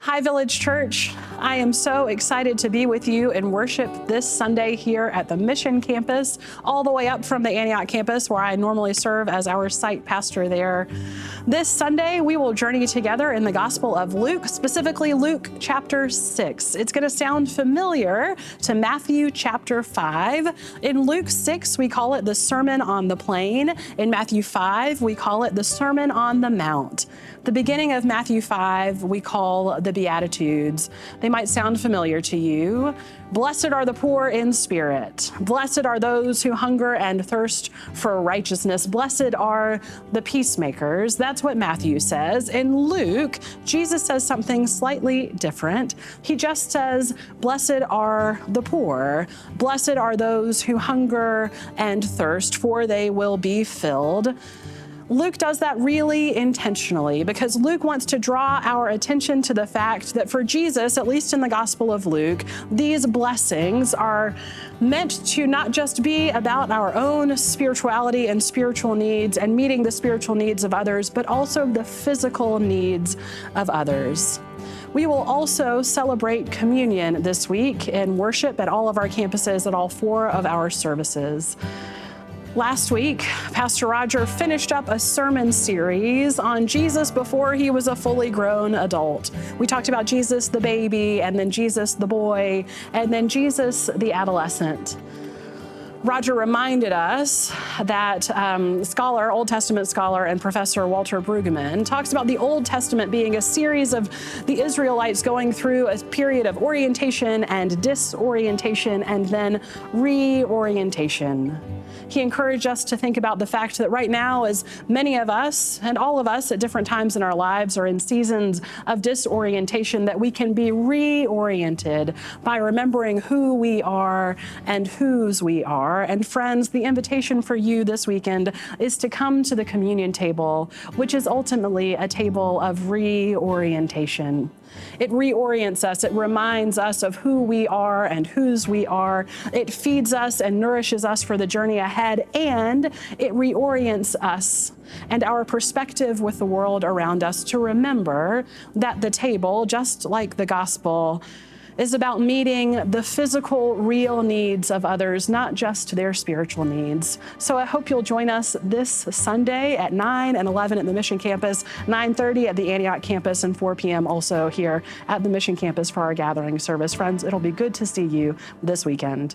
Hi, Village Church. I am so excited to be with you in worship this Sunday here at the Mission Campus, all the way up from the Antioch campus where I normally serve as our site pastor there. This Sunday, we will journey together in the Gospel of Luke, specifically Luke chapter 6. It's going to sound familiar to Matthew chapter 5. In Luke 6, we call it the Sermon on the Plain. In Matthew 5, we call it the Sermon on the Mount. The beginning of Matthew 5, we call the Beatitudes. They might sound familiar to you. Blessed are the poor in spirit. Blessed are those who hunger and thirst for righteousness. Blessed are the peacemakers. That's what Matthew says. In Luke, Jesus says something slightly different. He just says, blessed are the poor. Blessed are those who hunger and thirst, for they will be filled. Luke does that really intentionally because Luke wants to draw our attention to the fact that for Jesus, at least in the Gospel of Luke, these blessings are meant to not just be about our own spirituality and spiritual needs and meeting the spiritual needs of others, but also the physical needs of others. We will also celebrate communion this week in worship at all of our campuses at all 4 of our services. Last week, Pastor Roger finished up a sermon series on Jesus before he was a fully grown adult. We talked about Jesus the baby, and then Jesus the boy, and then Jesus the adolescent. Roger reminded us that Old Testament scholar and professor Walter Brueggemann talks about the Old Testament being a series of the Israelites going through a period of orientation and disorientation and then reorientation. He encouraged us to think about the fact that right now, as many of us and all of us at different times in our lives are in seasons of disorientation, that we can be reoriented by remembering who we are and whose we are. And friends, the invitation for you this weekend is to come to the communion table, which is ultimately a table of reorientation. It reorients us. It reminds us of who we are and whose we are. It feeds us and nourishes us for the journey ahead, and it reorients us and our perspective with the world around us to remember that the table, just like the gospel, is about meeting the physical, real needs of others, not just their spiritual needs. So I hope you'll join us this Sunday at 9 and 11 at the Mission Campus, 9:30 at the Antioch campus, and 4 p.m. also here at the Mission Campus for our gathering service. Friends, it'll be good to see you this weekend.